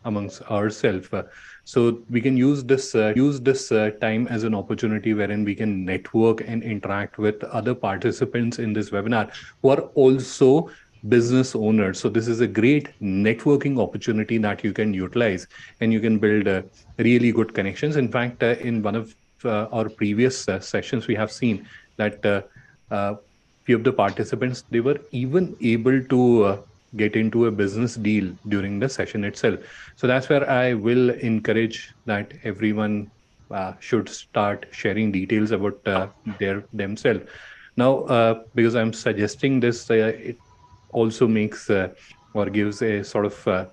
amongst ourselves. So we can use this time as an opportunity wherein we can network and interact with other participants in this webinar who are also business owners. So this is a great networking opportunity that you can utilize, and you can build really good connections. In fact, in one of our previous sessions, we have seen that few of the participants, they were even able to get into a business deal during the session itself. So that's where I will encourage that everyone should start sharing details about themselves. Now, because I'm suggesting this, it also makes or gives a sort of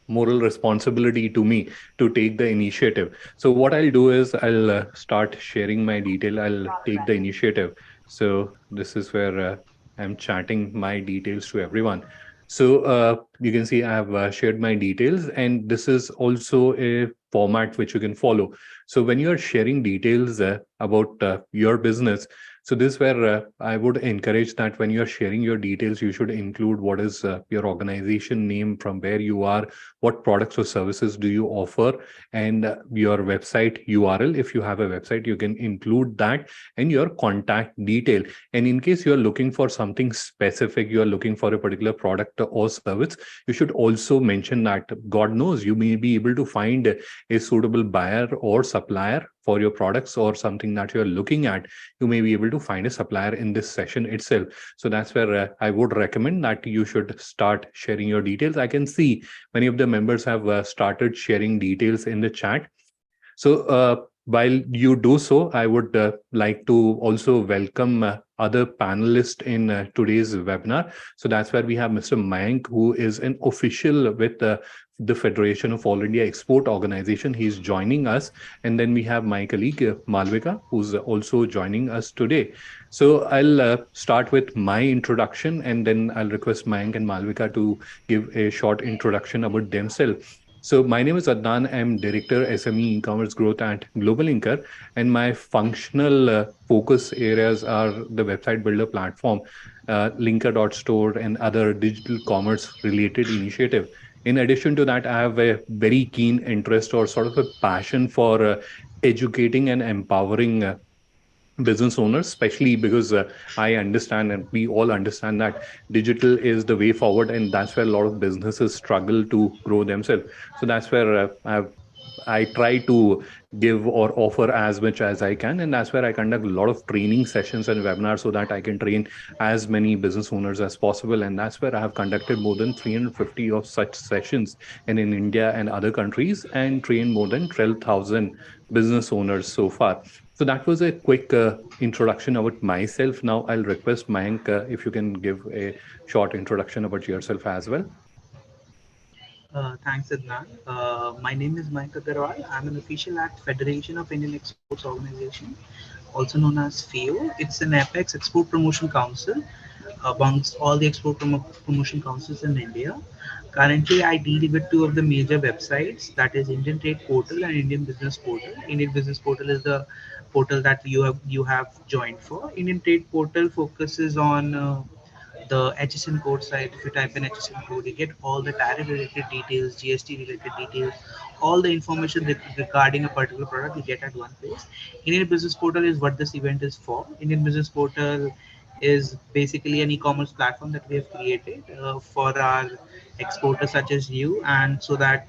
moral responsibility to me to take the initiative. So what I'll do is I'll start sharing my detail. I'll take the initiative. So this is where I'm chatting my details to everyone. So you can see I have shared my details, and this is also a format which you can follow. So when you are sharing details about your business, so this is where I would encourage that when you're sharing your details, you should include what is your organization name, from where you are, what products or services do you offer, and your website URL. If you have a website, you can include that, and your contact detail. And in case you're looking for something specific, you're looking for a particular product or service, you should also mention that. God knows, you may be able to find a suitable buyer or supplier for your products or something that you're looking at. You may be able to find a supplier in this session itself. So that's where I would recommend that you should start sharing your details. I can see many of the members have started sharing details in the chat. So while you do so, I would like to also welcome other panelists in today's webinar. So that's where we have Mr. Mayank, who is an official with the Federation of All India Export Organization. He's joining us. And then we have my colleague, Malvika, who's also joining us today. So I'll start with my introduction, and then I'll request Mayank and Malvika to give a short introduction about themselves. So my name is Adnan. I'm Director SME E-commerce Growth at GlobalLinker, and my functional focus areas are the website builder platform, Linker.store, and other digital commerce related initiative. In addition to that, I have a very keen interest or sort of a passion for educating and empowering business owners, especially because I understand, and we all understand, that digital is the way forward, and that's where a lot of businesses struggle to grow themselves. So that's where I try to give or offer as much as I can, and that's where I conduct a lot of training sessions and webinars so that I can train as many business owners as possible. And that's where I have conducted more than 350 of such sessions in India and other countries, and trained more than 12,000 business owners so far. So that was a quick introduction about myself. Now I'll request Mayank, if you can give a short introduction about yourself as well. Thanks, Adnan. My name is Mike Agarwal. I'm an official at Federation of Indian Exports Organization, also known as FIEO. It's an Apex Export Promotion Council amongst all the promotion councils in India. Currently, I deal with two of the major websites, that is Indian Trade Portal and Indian Business Portal. Indian Business Portal is the portal that you have joined for. Indian Trade Portal focuses on the HSN code site. If you type in HSN code, you get all the tariff related details, GST related details, all the information regarding a particular product you get at one place. Indian Business Portal is what this event is for. Indian Business Portal is basically an e-commerce platform that we have created for our exporters such as you, and so that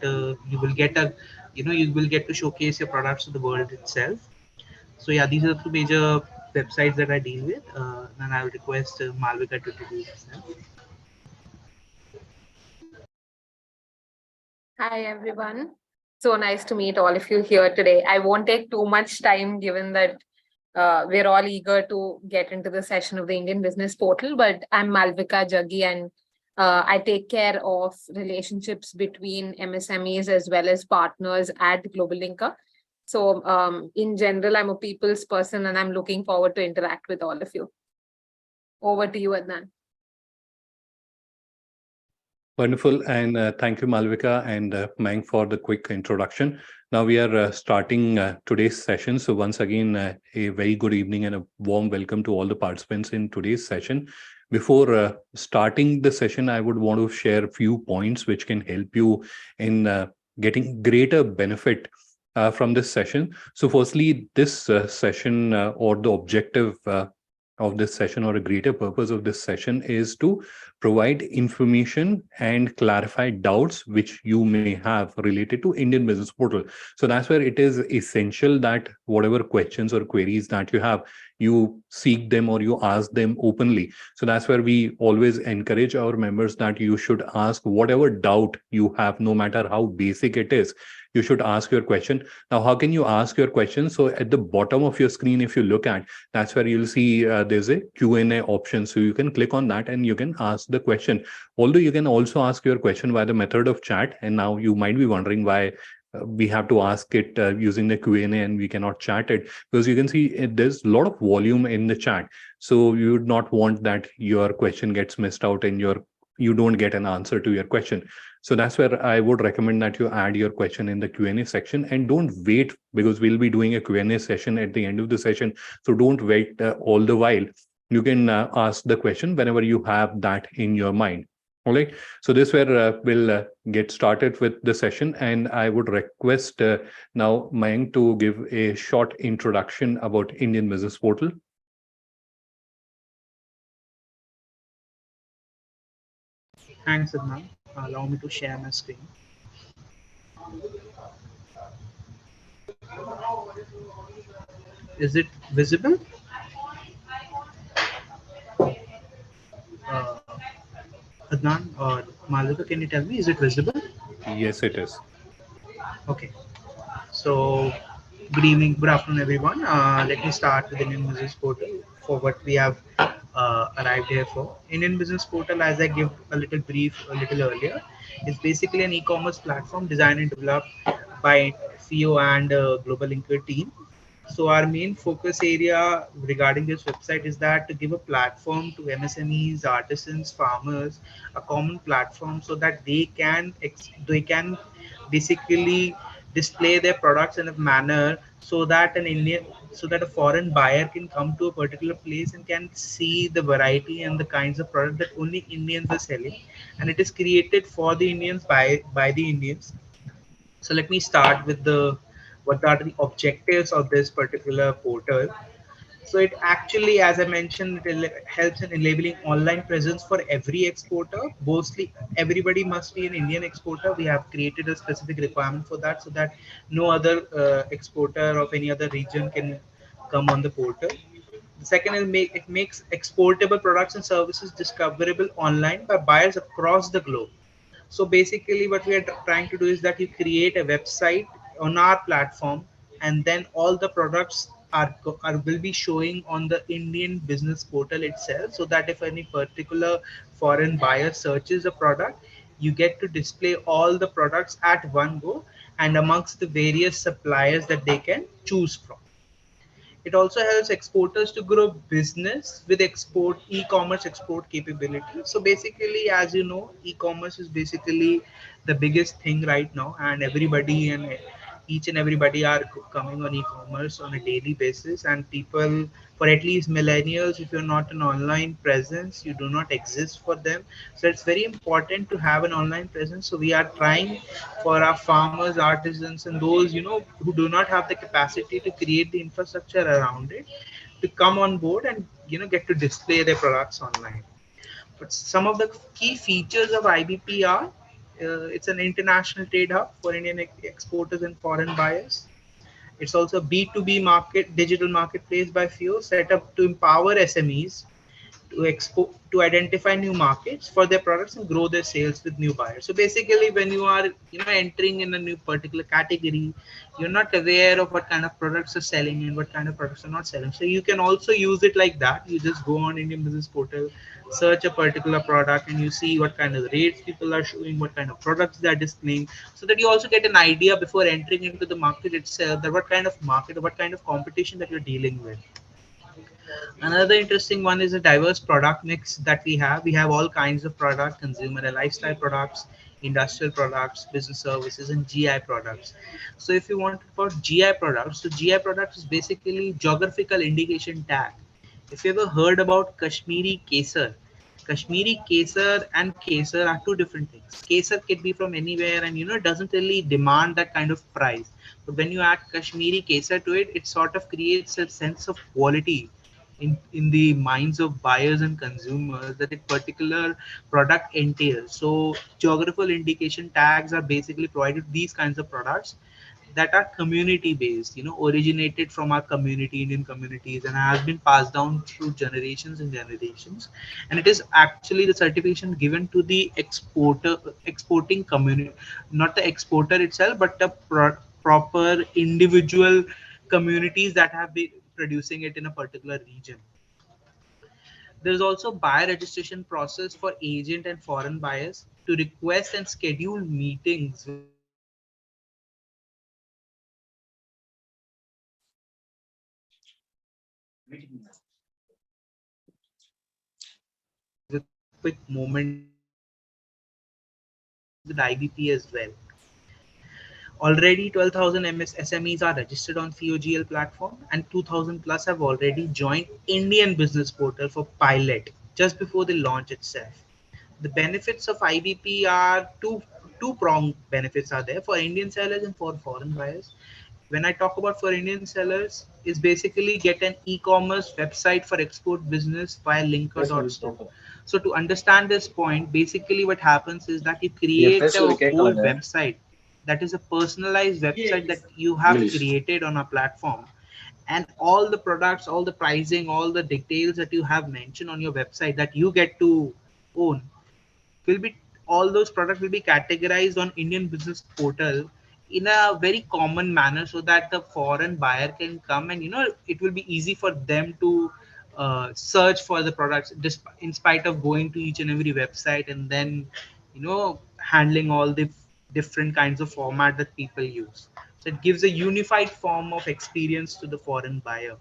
you will get to showcase your products to the world itself. So yeah, these are the two major websites that I deal with, and I would request Malvika to introduce herself. Hi, everyone. So nice to meet all of you here today. I won't take too much time given that we're all eager to get into the session of the Indian Business Portal, but I'm Malvika Jaggi, and I take care of relationships between MSMEs as well as partners at GlobalLinker. So in general, I'm a people's person, and I'm looking forward to interact with all of you. Over to you, Adnan. Wonderful. And thank you, Malvika and Mayank, for the quick introduction. Now we are starting today's session. So once again, a very good evening and a warm welcome to all the participants in today's session, before starting the session, I would want to share a few points which can help you in getting greater benefit from this session. So, firstly, this session or the objective of this session or a greater purpose of this session is to provide information and clarify doubts which you may have related to Indian Business Portal. So that's where it is essential that whatever questions or queries that you have, you seek them or you ask them openly. So that's where we always encourage our members that you should ask whatever doubt you have, no matter how basic it is. You should ask your question. Now, how can you ask your question? So at the bottom of your screen, if you look at, that's where you'll see there's a Q&A option. So you can click on that and you can ask the question. Although you can also ask your question by the method of chat. And now you might be wondering why we have to ask it using the Q&A and we cannot chat it, because you can see there's a lot of volume in the chat. So you would not want that your question gets missed out and you don't get an answer to your question. So that's where I would recommend that you add your question in the Q&A section and don't wait, because we'll be doing a Q&A session at the end of the session. So don't wait all the while. You can ask the question whenever you have that in your mind. All right. So this where we'll get started with the session, and I would request now Mayank to give a short introduction about Indian Business Portal. Thanks, Adnan. Allow me to share my screen. Is it visible? Uh, Adnan or Malika, can you tell me, is it visible? Yes, it is. Okay. So, good evening, good afternoon, everyone. Let me start with Indian Business Portal for what we have arrived here for. Indian Business Portal, as I give a little brief a little earlier, is basically an e-commerce platform designed and developed by FIEO and GlobalLinker team. So our main focus area regarding this website is that to give a platform to MSMEs, artisans, farmers, a common platform so that they can basically display their products in a manner so that a foreign buyer can come to a particular place and can see the variety and the kinds of product that only Indians are selling, and it is created for the Indians by the Indians. So let me start with the what are the objectives of this particular portal. So it actually, as I mentioned, helps in enabling online presence for every exporter. Mostly everybody must be an Indian exporter. We have created a specific requirement for that so that no other exporter of any other region can come on the portal. The second is it makes exportable products and services discoverable online by buyers across the globe. So basically, what we are trying to do is that you create a website on our platform, and then all the products are will be showing on the Indian business portal itself, so that if any particular foreign buyer searches a product, you get to display all the products at one go and amongst the various suppliers that they can choose from. It also helps exporters to grow business with export e-commerce export capability. So basically, as you know, e-commerce is basically the biggest thing right now, and everybody and each and everybody are coming on e-commerce on a daily basis. And people, for at least millennials, if you're not an online presence, you do not exist for them. So it's very important to have an online presence. So we are trying for our farmers, artisans, and those who do not have the capacity to create the infrastructure around it to come on board and get to display their products online. But some of the key features of IBP are it's an international trade hub for Indian exporters and foreign buyers. It's also a B2B market digital marketplace by FIEO set up to empower SMEs to identify new markets for their products and grow their sales with new buyers. So basically, when you are entering in a new particular category, you're not aware of what kind of products are selling and what kind of products are not selling. So you can also use it like that. You just go on Indian Business Portal, search a particular product, and you see what kind of rates people are showing, what kind of products they are displaying, so that you also get an idea before entering into the market itself that what kind of market or what kind of competition that you're dealing with. Another interesting one is a diverse product mix that we have. We have all kinds of products: consumer and lifestyle products, industrial products, business services, and GI products. So if you want to talk about GI products, so GI products is basically geographical indication tag. If you ever heard about Kashmiri Kesar, Kashmiri Kesar and Kesar are two different things. Kesar can be from anywhere, and it doesn't really demand that kind of price. But when you add Kashmiri Kesar to it, it sort of creates a sense of quality in the minds of buyers and consumers that a particular product entails. So geographical indication tags are basically provided these kinds of products that are community based, originated from our community, Indian communities, and has been passed down through generations and generations. And it is actually the certification given to the exporting community, not the exporter itself, but the proper individual communities that have been producing it in a particular region. There is also buyer registration process for agent and foreign buyers to request and schedule meetings with companies that are exporting their products. So you get a with quick moment with IBP as well. Already 12,000 SMEs are registered on FIEO platform, and 2,000 plus have already joined Indian business portal for pilot just before the launch itself. The benefits of IBP are two pronged benefits are there for Indian sellers and for foreign buyers. When I talk about for Indian sellers, is basically get an e-commerce website for export business via linker.store. So to understand this point, basically what happens is that you create a whole website that is a personalized website that you have created on a platform, and all the products, all the pricing, all the details that you have mentioned on your website that you get to own will be, all those products will be categorized on Indian business portal in a very common manner, so that the foreign buyer can come and it will be easy for them to search for the products, in spite of going to each and every website and then handling all the different kinds of format that people use. So it gives a unified form of experience to the foreign buyer.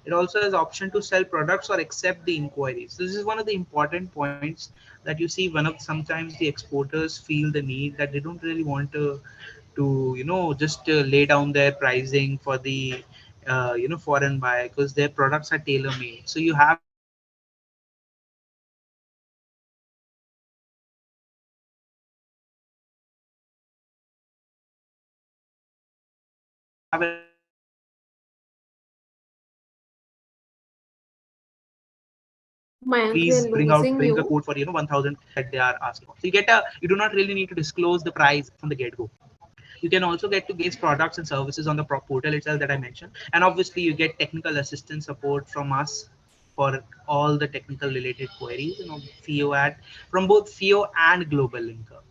It also has option to sell products or accept the inquiries. So this is one of the important points that you see. One of sometimes the exporters feel the need that they don't really want to just lay down their pricing for the foreign buyer, because their products are tailor made. So you have an option to accept the inquiries from the foreign buyer, you have an option to accept the inquiries. Mayank, we Please are losing bring a you. code for 1000 that they are asking for. So you do not really need to disclose the price from the get go. You can also get to gauge products and services on the portal itself that I mentioned, and obviously you get technical assistance support from us for all the technical related queries, FIEO ad from both FIEO and GlobalLinker.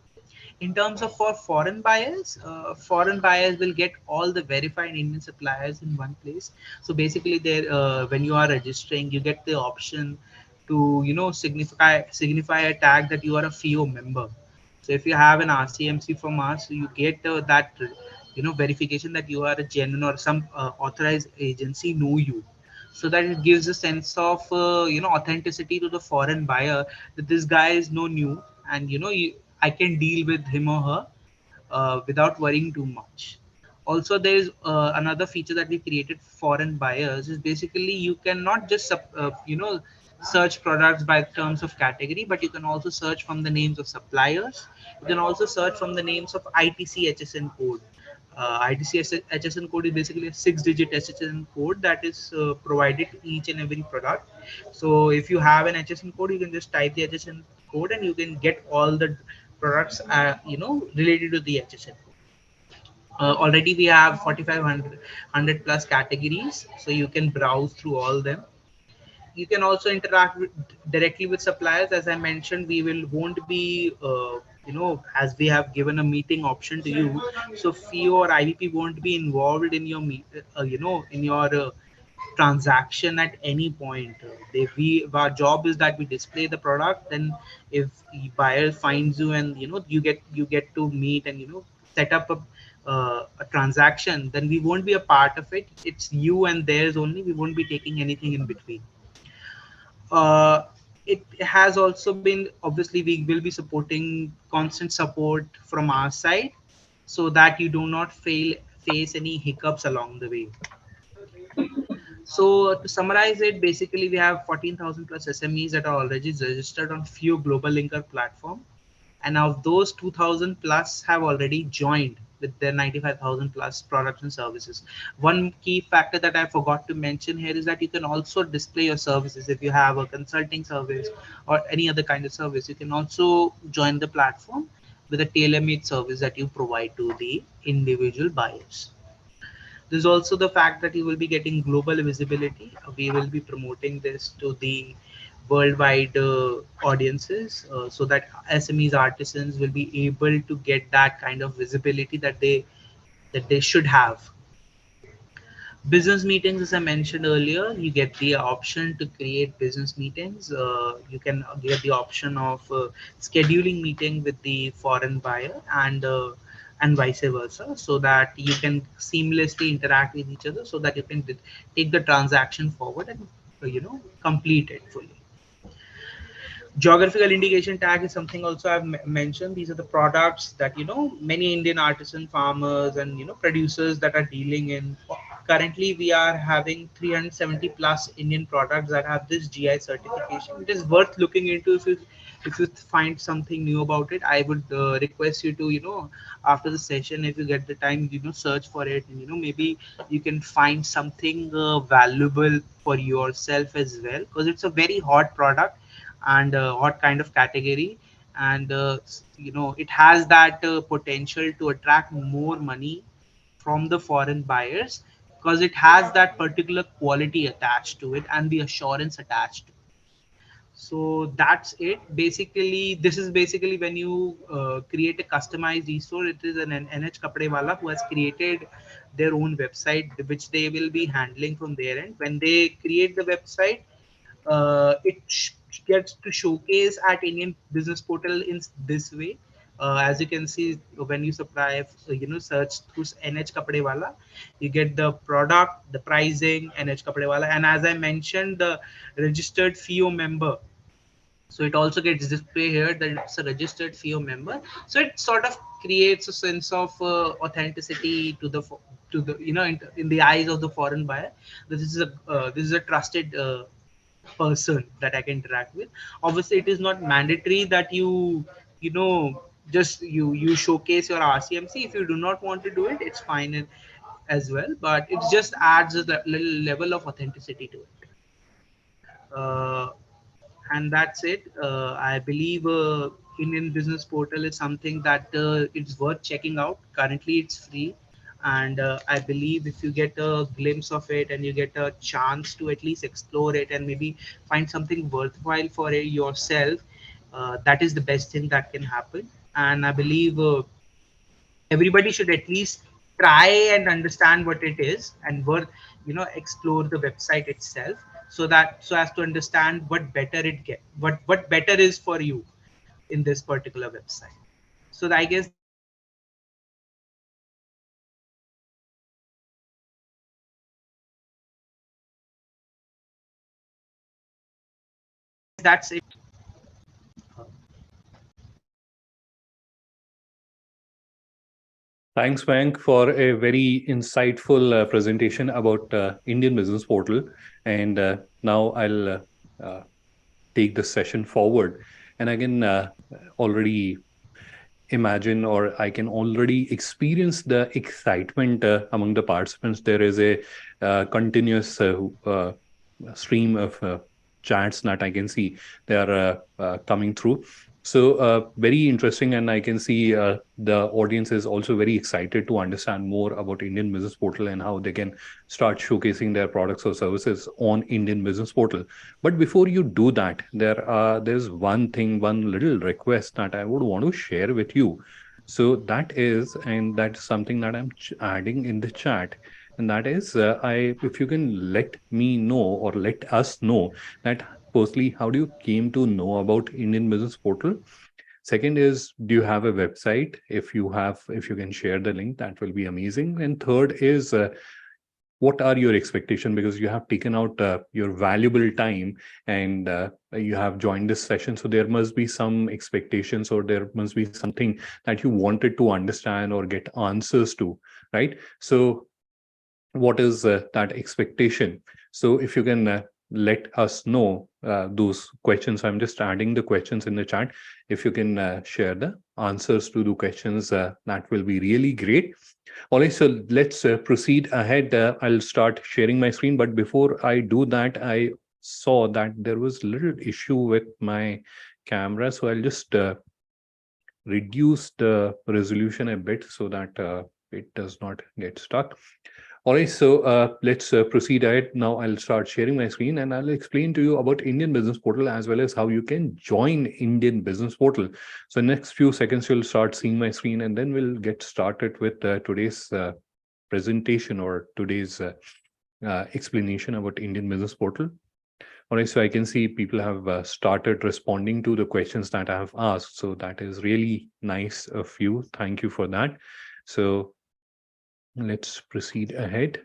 In terms of for foreign buyers will get all the verified Indian suppliers in one place. So basically there, when you are registering, you get the option to signify a tag that you are a FIEO member. So if you have an RCMC from us, so you get that verification that you are a genuine, or some authorized agency know you, so that it gives a sense of authenticity to the foreign buyer, that this guy is no new, and I can deal with him or her without worrying too much. Also, there is another feature that we created for foreign buyers, is basically you can not just search products by terms of category, but you can also search from the names of suppliers. You can also search from the names of ITC HSN code. ITC HSN code is basically a 6-digit HSN code that is provided to each and every product. So if you have an HSN code, you can just type the HSN code and you can get all the products related to the HSN code. Already we have 4500 plus categories, so you can browse through all them. You can also interact directly with suppliers. As I mentioned, we will won't be as we have given a meeting option to you, so FIO or IVP won't be involved in your in your transaction at any point. Our job is that we display the product. Then if the buyer finds you and you get to meet and set up a transaction, then we won't be a part of it. It's you and theirs only. We won't be taking anything in between. uh, it has also been, obviously we will be supporting constant support from our side, so that you do not face any hiccups along the way. So to summarize it, basically we have 14,000 plus SMEs that are already registered on FIEO GlobalLinker platform, and now those 2,000 plus have already joined with their 95,000 plus products and services. One key factor that I forgot to mention here is that you can also display your services. If you have a consulting service or any other kind of service, you can also join the platform with a tailor-made service that you provide to the individual buyers. There's also the fact that you will be getting global visibility. We will be promoting this to the worldwide audiences, so that SMEs artisans will be able to get that kind of visibility that they should have. Business meetings, as I mentioned earlier, you get the option to create business meetings. You can get the option of scheduling meeting with the foreign buyer, and vice versa, so that you can seamlessly interact with each other, so that you can take the transaction forward and complete it fully. Geographical indication tag is something also I've mentioned. These are the products that many Indian artisan farmers and producers that are dealing in. Currently we are having 370 plus Indian products that have this GI certification. It is worth looking into. If you find something new about it, I would request you to after the session, if you get the time, search for it, and maybe you can find something valuable for yourself as well, because it's a very hot product and what kind of category, and it has that potential to attract more money from the foreign buyers, because it has that particular quality attached to it and the assurance attached to it. So that's it. Basically, this is basically when you create a customized e-store. It is an NH Kapdewala who has created their own website, which they will be handling from their end. When they create the website, it gets to showcase at Indian Business Portal in this way. As you can see, when you supply, search through NH Kapdewala, you get the product, the pricing, NH Kapdewala, and as I mentioned, the registered FIEO member. So it also gets displayed here that it's a registered FIEO member. So it sort of creates a sense of authenticity to the in the eyes of the foreign buyer. This is a trusted person that I can interact with. Obviously, it is not mandatory that you know just you showcase your RCMC. If you do not want to do it, it's fine as well. But it just adds a little level of authenticity to it. Uh, and that's it. I believe Indian Business Portal is something that it's worth checking out. Currently, it's free, and I believe if you get a glimpse of it and you get a chance to at least explore it and maybe find something worthwhile for it yourself, that is the best thing that can happen. And I believe everybody should at least try and understand what it is, and worth explore the website itself, so as to understand what better it get what better is for you in this particular website. So I guess that's it. Thanks, Wank, for a very insightful presentation about Indian Business Portal. And now I'll uh, take this session forward. And I can already imagine, or I can already experience the excitement among the participants. There is a continuous stream of chats that I can see they are coming through. So very interesting, and I can see the audience is also very excited to understand more about Indian Business Portal and how they can start showcasing their products or services on Indian Business Portal. But before you do that, there's one thing, one little request that I would want to share with you. So that is, and that's something that I'm adding in the chat, and that is, if you can let me know or let us know that firstly, how do you came to know about Indian Business Portal? Second is, do you have a website? If you have, if you can share the link, that will be amazing. And third is, what are your expectations, because you have taken out your valuable time and you have joined this session, so there must be some expectations or there must be something that you wanted to understand or get answers to, right? So what is that expectation? So if you can let us know those questions. I'm just adding the questions in the chat. If you can share the answers to the questions, that will be really great. All right, so let's proceed ahead. I'll start sharing my screen, but before I do that, I saw that there was a little issue with my camera, so I'll just reduce the resolution a bit so that it does not get stuck. All right, so let's proceed ahead. Now I'll start sharing my screen and I'll explain to you about Indian Business Portal as well as how you can join Indian Business Portal. So next few seconds, you'll start seeing my screen and then we'll get started with today's presentation or today's explanation about Indian Business Portal. All right, so I can see people have started responding to the questions that I have asked. So that is really nice of you. Thank you for that. So let's proceed ahead.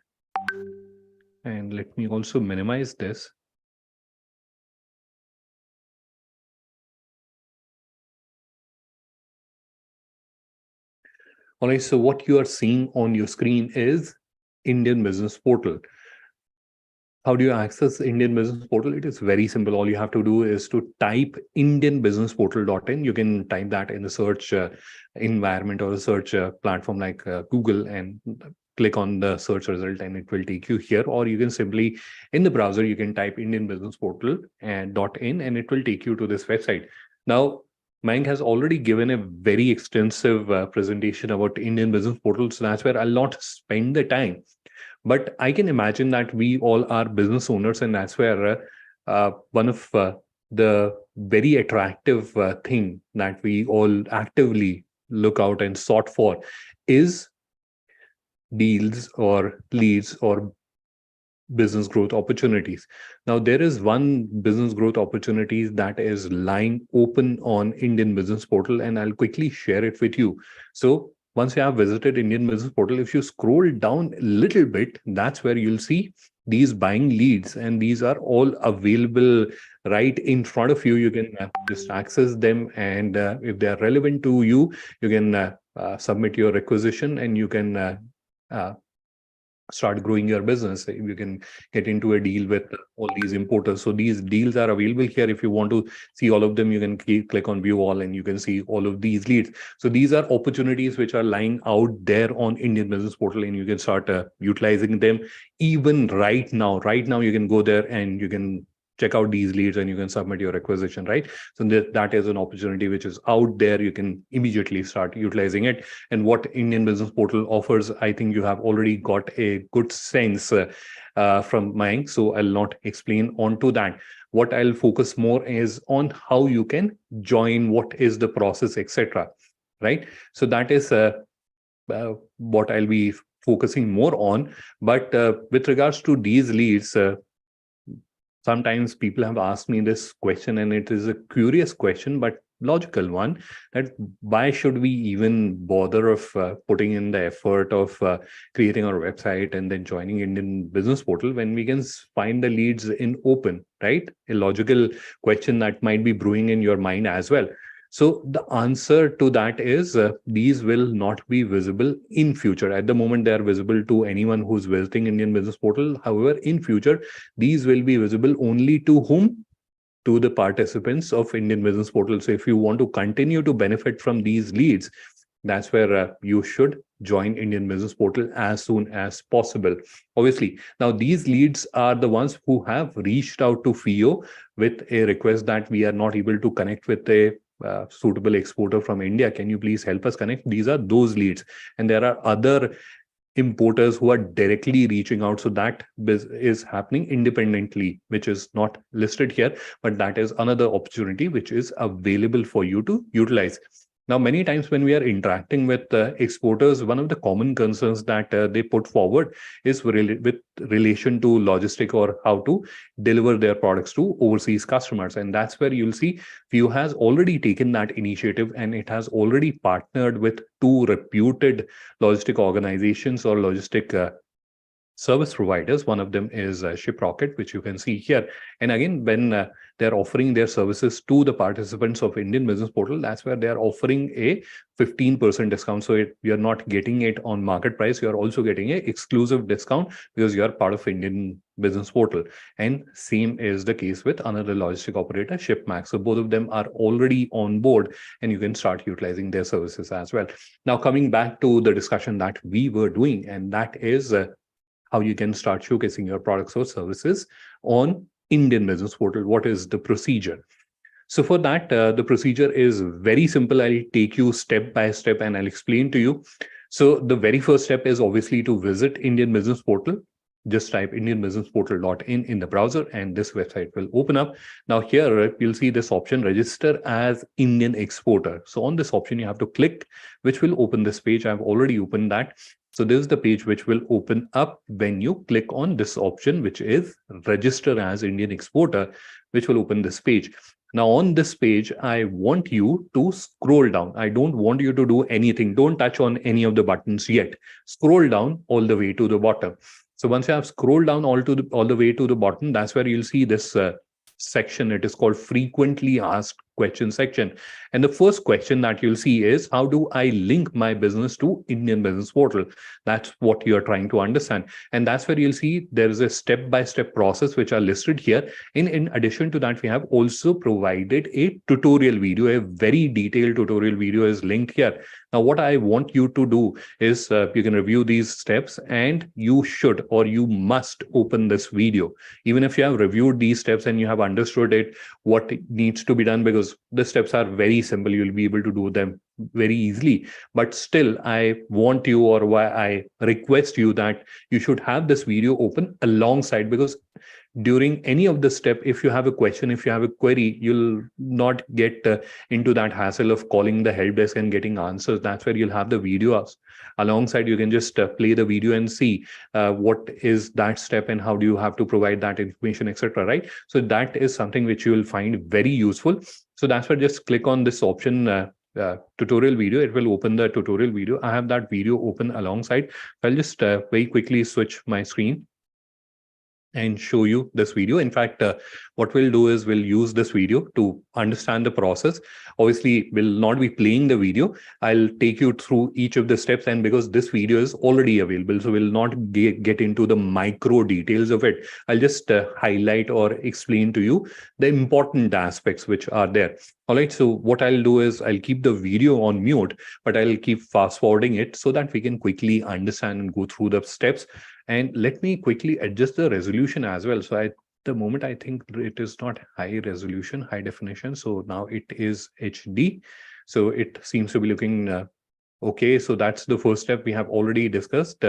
And let me also minimize this. All right, so what you are seeing on your screen is Indian Business Portal. How do you access Indian Business Portal? It is very simple. All you have to do is to type indianbusinessportal.in. You can type that in the search environment or a search platform like Google and click on the search result and it will take you here. Or you can simply, in the browser, you can type indianbusinessportal.in and it will take you to this website. Now, Mayank has already given a very extensive presentation about Indian Business Portal. So that's where I'll not spend the time. But I can imagine that we all are business owners, and that's where one of the very attractive thing that we all actively look out and sought for is deals or leads or business growth opportunities. Now, there is one business growth opportunity that is lying open on Indian Business Portal, and I'll quickly share it with you. So once you have visited Indian Business Portal, if you scroll down a little bit, that's where you'll see these buying leads, and these are all available right in front of you. You can just access them, and if they are relevant to you, you can submit your requisition, and you can start growing your business. You can get into a deal with all these importers. So these deals are available here. If you want to see all of them, you can click on view all and you can see all of these leads. So these are opportunities which are lying out there on Indian Business Portal, and you can start utilizing them even right now. Right now, you can go there and you can check out these leads and you can submit your requisition, right? So that is an opportunity which is out there. You can immediately start utilizing it. And what Indian Business Portal offers, I think you have already got a good sense from Mayank. So I'll not explain onto that. What I'll focus more is on how you can join, what is the process, etc. Right? So that is what I'll be focusing more on. But with regards to these leads, sometimes people have asked me this question, and it is a curious question, but logical one, that why should we even bother of putting in the effort of creating our website and then joining Indian Business Portal when we can find the leads in open, right? A logical question that might be brewing in your mind as well. So the answer to that is these will not be visible in future. At the moment, they are visible to anyone who's visiting Indian Business Portal. However, in future, these will be visible only to whom? To the participants of Indian Business Portal. So if you want to continue to benefit from these leads, that's where you should join Indian Business Portal as soon as possible. Obviously, now these leads are the ones who have reached out to FIEO with a request that we are not able to connect with a suitable exporter from India. Can you please help us connect? These are those leads. And there are other importers who are directly reaching out. So that is happening independently, which is not listed here, but that is another opportunity which is available for you to utilize. Now, many times when we are interacting with exporters, one of the common concerns that they put forward is with relation to logistic or how to deliver their products to overseas customers. And that's where you'll see FIEO has already taken that initiative, and it has already partnered with two reputed logistic organizations or logistic service providers. One of them is ShipRocket, which you can see here. And again, when they're offering their services to the participants of Indian Business Portal, that's where they're offering a 15% discount. So you're not getting it on market price. You're also getting an exclusive discount because you're part of Indian Business Portal. And same is the case with another logistic operator, Shipmax. So both of them are already on board and you can start utilizing their services as well. Now, coming back to the discussion that we were doing, and that is how you can start showcasing your products or services on Indian Business Portal. What is the procedure? So for that, the procedure is very simple. I'll take you step by step and I'll explain to you. So the very first step is obviously to visit Indian Business Portal. Just type indianbusinessportal.in the browser and this website will open up. Now here you'll see this option, register as Indian exporter. So on this option, you have to click, which will open this page. I've already opened that. So this is the page which will open up when you click on this option, which is register as Indian exporter, which will open this page. Now on this page, I want you to scroll down. I don't want you to do anything. Don't touch on any of the buttons yet. Scroll down all the way to the bottom. So once you have scrolled down all the way to the bottom, that's where you'll see this section. It is called frequently asked question section. And the first question that you'll see is, how do I link my business to Indian Business Portal? That's what you're trying to understand. And that's where you'll see there is a step-by-step process which are listed here. In addition to that, we have also provided a tutorial video. A very detailed tutorial video is linked here. Now, what I want you to do is you can review these steps and you should or you must open this video. Even if you have reviewed these steps and you have understood it, what needs to be done, because the steps are very simple. You'll be able to do them very easily. But still, I want you, or why I request you, that you should have this video open alongside, because during any of the step, if you have a question, if you have a query, you'll not get into that hassle of calling the help desk and getting answers. That's where you'll have the video alongside. You can just play the video and see what is that step and how do you have to provide that information, etc. Right? So that is something which you will find very useful. So that's why just click on this option, tutorial video. It will open the tutorial video. I have that video open alongside. I'll just very quickly switch my screen and show you this video. In fact, what we'll do is we'll use this video to understand the process. Obviously, we'll not be playing the video. I'll take you through each of the steps, and because this video is already available, so we'll not get into the micro details of it. I'll just highlight or explain to you the important aspects which are there. All right, so what I'll do is I'll keep the video on mute, but I'll keep fast forwarding it so that we can quickly understand and go through the steps. And let me quickly adjust the resolution as well. So at the moment, I think it is not high resolution, high definition. So now it is HD. So it seems to be looking okay. So that's the first step we have already discussed.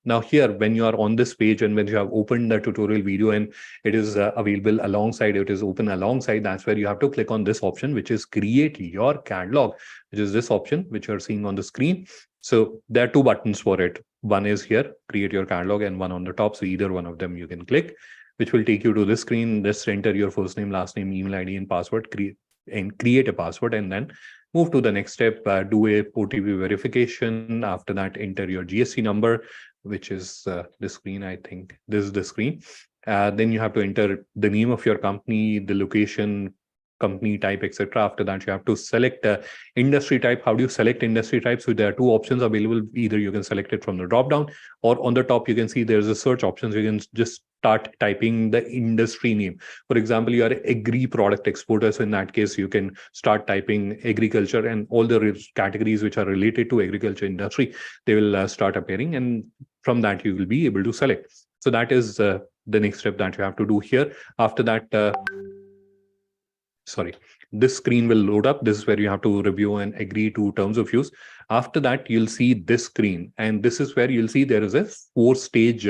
Now here, when you are on this page and when you have opened the tutorial video and it is available alongside, it is open alongside, that's where you have to click on this option, which is create your catalog, which is this option, which you're seeing on the screen. So there are two buttons for it. One is here, create your catalog, and one on the top. So either one of them you can click, which will take you to this screen. Just enter your first name, last name, email ID, and password, create a password, and then move to the next step, do a OTP verification. After that, enter your GST number, which is the screen. I think this is the screen. Then you have to enter the name of your company, the location, company type, etc. After that, you have to select industry type. How do you select industry type? So there are two options available. Either you can select it from the drop down, or on the top you can see there's a search option. So you can just start typing the industry name. For example, you are an agri product exporter. So in that case, you can start typing agriculture, and all the categories which are related to agriculture industry, they will start appearing. And from that, you will be able to select. So that is the next step that you have to do here. After that, this screen will load up. This is where you have to review and agree to terms of use. After that, you'll see this screen, and this is where you'll see there is a 4-stage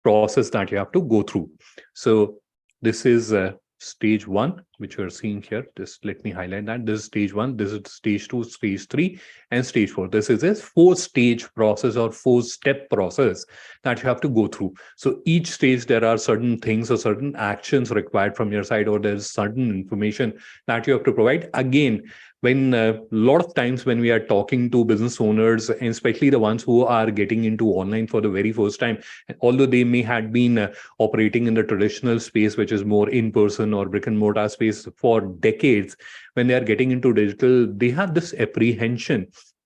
process that you have to go through. So this is stage 1, which you're seeing here. Just let me highlight that. This is stage 1, this is stage 2, stage 3, and stage 4. This is a 4-stage process or 4-step process that you have to go through. So each stage, there are certain things or certain actions required from your side, or there's certain information that you have to provide. Again, when a lot of times when we are talking to business owners, and especially the ones who are getting into online for the very first time, although they may have been operating in the traditional space, which is more in-person or brick and mortar space for decades, when they are getting into digital, they have this apprehension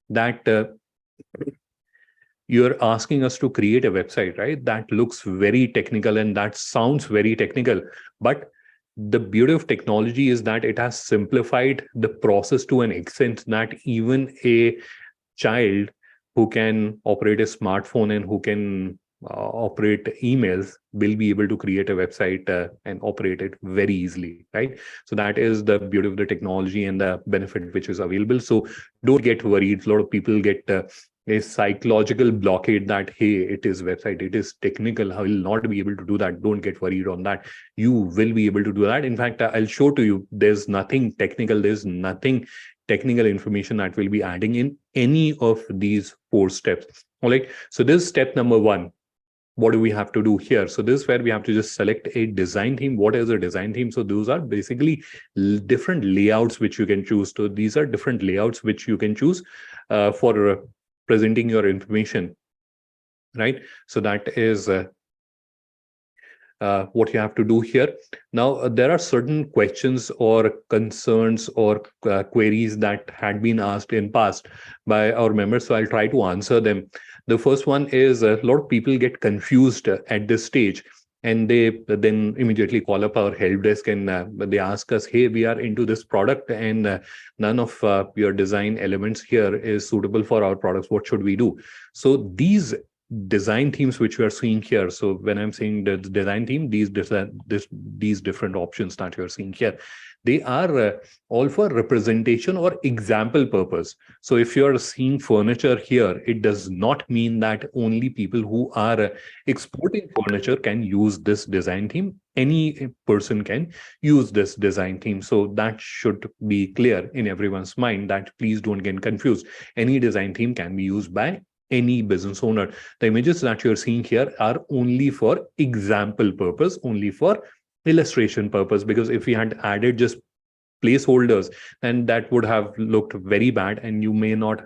that you're asking us to create a website, right? That looks very technical and that sounds very technical. But the beauty of technology is that it has simplified the process to an extent that even a child who can operate a smartphone and who can operate emails will be able to create a website and operate it very easily, right? So that is the beauty of the technology and the benefit which is available. So don't get worried. A lot of people get a psychological blockade that, hey, it is website, it is technical, I will not be able to do that. Don't get worried on that. You will be able to do that. In fact, I'll show to you, there's nothing technical, there's nothing technical information that will be adding in any of these 4 steps. All right. So this is step number 1. What do we have to do here? So this is where we have to just select a design theme. What is a design theme? So those are basically different layouts which you can choose. So these are different layouts which you can choose for presenting your information, right? So that is what you have to do here. Now, there are certain questions or concerns or queries that had been asked in past by our members. So I'll try to answer them. The first one is a lot of people get confused at this stage, and they then immediately call up our help desk and they ask us, hey, we are into this product and none of your design elements here is suitable for our products. What should we do? So these design themes which we are seeing here. So when I'm saying the design theme, these different options that you're seeing here, they are all for representation or example purpose. So if you're seeing furniture here, it does not mean that only people who are exporting furniture can use this design theme. Any person can use this design theme. So that should be clear in everyone's mind, that please don't get confused. Any design theme can be used by any business owner. The images that you're seeing here are only for example purpose, only for illustration purpose, because if we had added just placeholders, then that would have looked very bad and you may not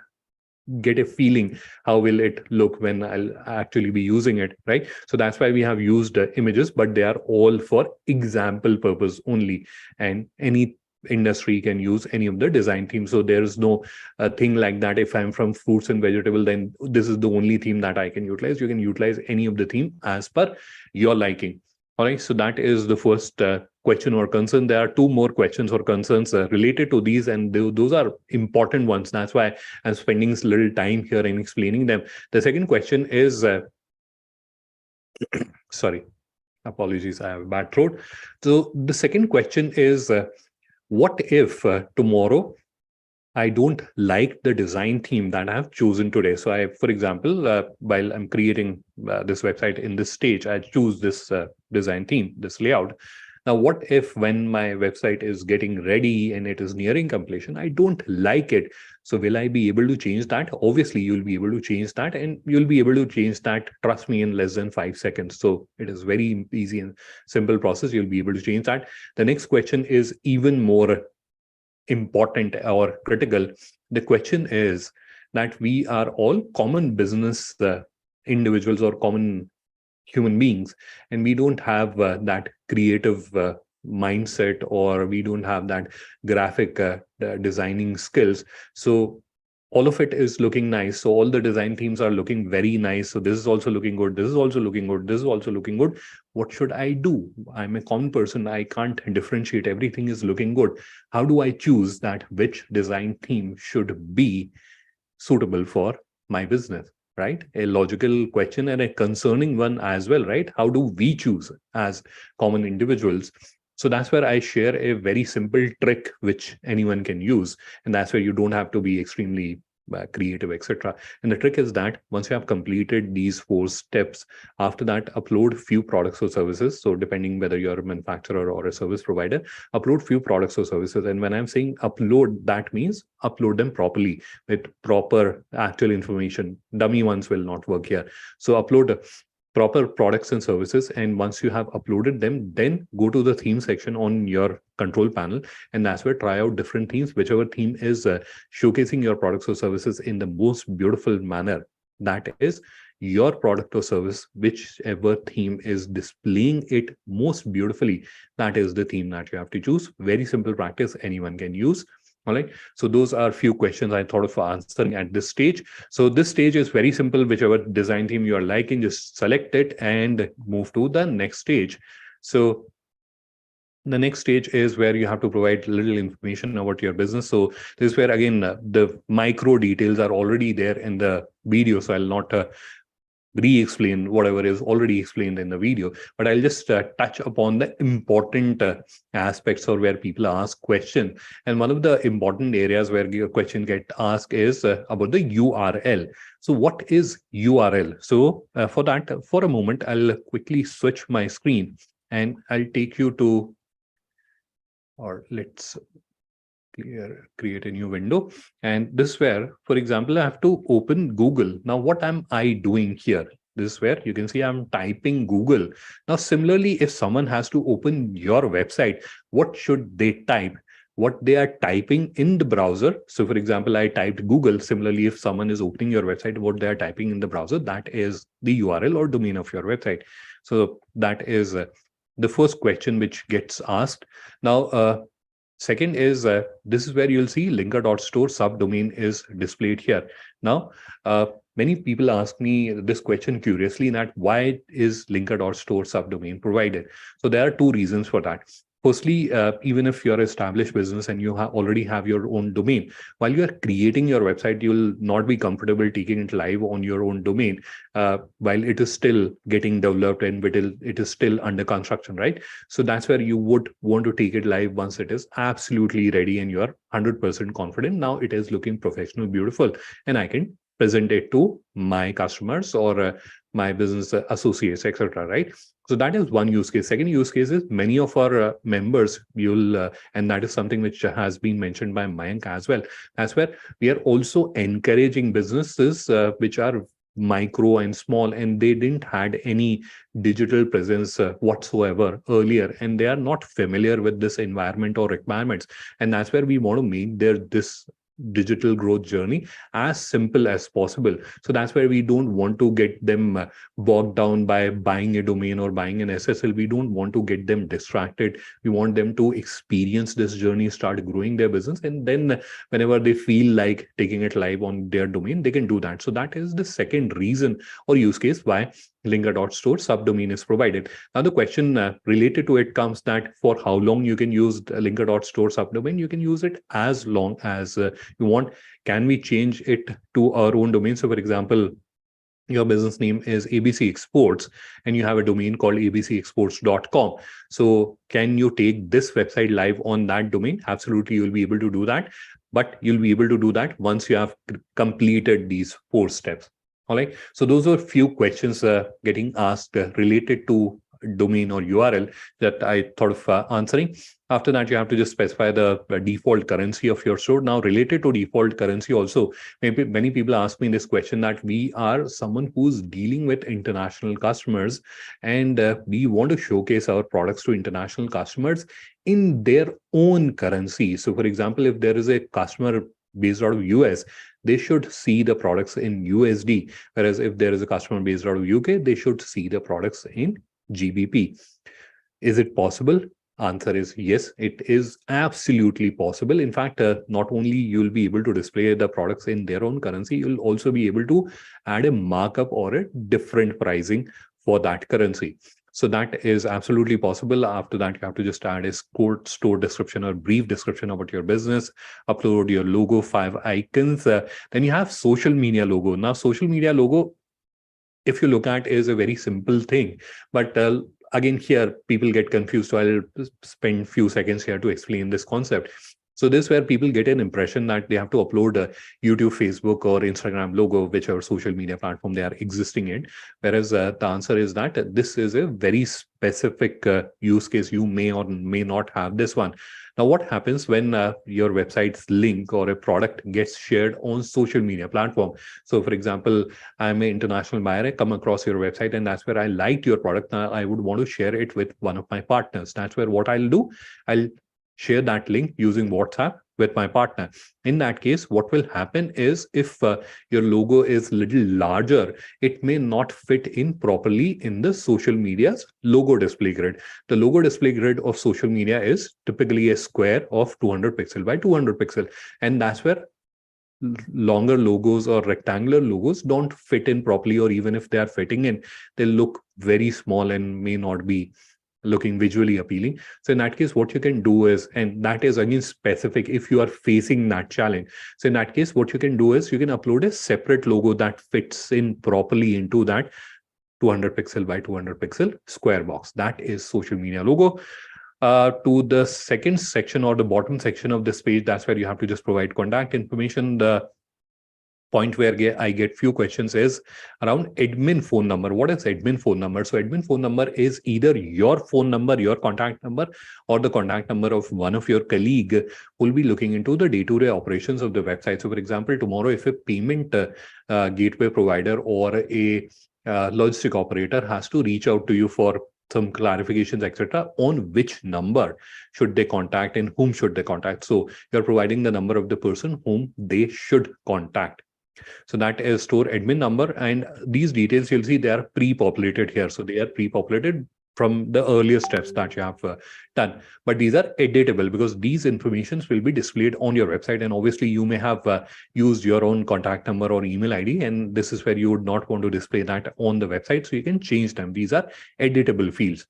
get a feeling how will it look when I'll actually be using it, right? So that's why we have used images, but they are all for example purpose only, and any industry can use any of the design themes. So there's no thing like that, if I'm from fruits and vegetable, then this is the only theme that I can utilize. You can utilize any of the theme as per your liking. All right, so that is the first question or concern. There are 2 more questions or concerns related to these, and those are important ones. That's why I'm spending a little time here in explaining them. The second question is, sorry, apologies, I have a bad throat. So the second question is, what if tomorrow I don't like the design theme that I have chosen today? So I, for example, while I'm creating this website in this stage, I choose this design theme, this layout. Now, what if when my website is getting ready and it is nearing completion, I don't like it? So will I be able to change that? Obviously, you'll be able to change that, and you'll be able to change that, trust me, in less than 5 seconds. So it is very easy and simple process. You'll be able to change that. The next question is even more important or critical. The question is that we are all common business individuals or common human beings, and we don't have that creative mindset, or we don't have that graphic designing skills. So all of it is looking nice. So all the design themes are looking very nice. So this is also looking good, this is also looking good, this is also looking good. What should I do? I'm a common person, I can't differentiate. Everything is looking good. How do I choose that which design theme should be suitable for my business? Right? A logical question and a concerning one as well, right? How do we choose as common individuals? So that's where I share a very simple trick which anyone can use, and that's where you don't have to be extremely creative, etc. And the trick is that once you have completed these 4 steps, after that, upload few products or services. So depending whether you're a manufacturer or a service provider, upload few products or services. And when I'm saying upload, that means upload them properly with proper actual information. Dummy ones will not work here. So upload proper products and services, and once you have uploaded them, then go to the theme section on your control panel, and that's where try out different themes. Whichever theme is showcasing your products or services in the most beautiful manner, that is your product or service. Whichever theme is displaying it most beautifully, that is the theme that you have to choose. Very simple practice, anyone can use. All right. So those are few questions I thought of answering at this stage. So this stage is very simple. Whichever design theme you are liking, just select it and move to the next stage. So the next stage is where you have to provide little information about your business. So this is where again the micro details are already there in the video. So I'll not re-explain whatever is already explained in the video, but I'll just touch upon the important aspects or where people ask question. And one of the important areas where your question get asked is about the URL. So what is URL? So for that, for a moment, I'll quickly switch my screen and I'll take you to, or let's create a new window. And this is where, for example, I have to open Google. Now, what am I doing here? This is where you can see I'm typing Google. Now, similarly, if someone has to open your website, what should they type? What they are typing in the browser. So, for example, I typed Google. Similarly, if someone is opening your website, what they are typing in the browser, that is the URL or domain of your website. So that is the first question which gets asked. Now, second is this is where you'll see linker.store subdomain is displayed here. Now, many people ask me this question curiously, that why is linker.store subdomain provided? So there are two reasons for that. Firstly, even if you're an established business and you already have your own domain, while you are creating your website, you'll not be comfortable taking it live on your own domain while it is still getting developed and it is still under construction, right? So that's where you would want to take it live once it is absolutely ready and you're 100% confident. Now it is looking professional, beautiful, and I can present it to my customers or my business associates, etc. Right? So that is one use case. Second use case is many of our members, and that is something which has been mentioned by Mayank as well. That's where we are also encouraging businesses which are micro and small, and they didn't had any digital presence whatsoever earlier, and they are not familiar with this environment or requirements. And that's where we want to make this digital growth journey as simple as possible. So that's where we don't want to get them bogged down by buying a domain or buying an SSL. We don't want to get them distracted. We want them to experience this journey, start growing their business, and then whenever they feel like taking it live on their domain, they can do that. So that is the second reason or use case why linker.store subdomain is provided. Now the question related to it comes that for how long you can use linker.store subdomain. You can use it as long as you want. Can we change it to our own domain? So for example, your business name is ABC Exports and you have a domain called abcexports.com. So can you take this website live on that domain? Absolutely, you'll be able to do that. But you'll be able to do that once you have completed these 4 steps. All right. So those are a few questions getting asked related to domain or URL that I thought of answering. After that, you have to just specify the default currency of your store. Now, related to default currency also, maybe many people ask me this question that we are someone who's dealing with international customers and we want to showcase our products to international customers in their own currency. So, for example, if there is a customer based out of US, they should see the products in USD. Whereas if there is a customer based out of UK, they should see the products in GBP. Is it possible? Answer is yes, it is absolutely possible. In fact, not only you'll be able to display the products in their own currency, you'll also be able to add a markup or a different pricing for that currency. So that is absolutely possible. After that, you have to just add a store description or brief description about your business, upload your logo, 5 icons. Then you have social media logo. Now, social media logo, if you look at, is a very simple thing. But again, here people get confused. So I'll spend few seconds here to explain this concept. So this is where people get an impression that they have to upload a YouTube, Facebook, or Instagram logo, whichever social media platform they are existing in. Whereas the answer is that this is a very specific use case. You may or may not have this one. Now, what happens when your website's link or a product gets shared on social media platform? So, for example, I'm an international buyer. I come across your website, and that's where I liked your product. Now, I would want to share it with one of my partners. That's where what I'll do, I'll share that link using WhatsApp with my partner. In that case, what will happen is if your logo is little larger, it may not fit in properly in the social media's logo display grid. The logo display grid of social media is typically a square of 200 pixel by 200 pixel. And that's where longer logos or rectangular logos don't fit in properly, or even if they are fitting in, they look very small and may not be looking visually appealing. So in that case, what you can do is, and that is again specific if you are facing that challenge. So in that case, what you can do is you can upload a separate logo that fits in properly into that 200 pixel by 200 pixel square box. That is social media logo. To the second section or the bottom section of this page, that's where you have to just provide contact information. The point where I get few questions is around admin phone number. What is admin phone number? So admin phone number is either your phone number, your contact number, or the contact number of one of your colleague who will be looking into the day-to-day operations of the website. So for example, tomorrow, if a payment gateway provider or a logistic operator has to reach out to you for some clarifications, etc., on which number should they contact and whom should they contact. So you're providing the number of the person whom they should contact. So that is store admin number, and these details you'll see they are pre-populated here. So they are pre-populated from the earlier steps that you have done. But these are editable because these informations will be displayed on your website. And obviously you may have used your own contact number or email ID, and this is where you would not want to display that on the website. So you can change them. These are editable fields.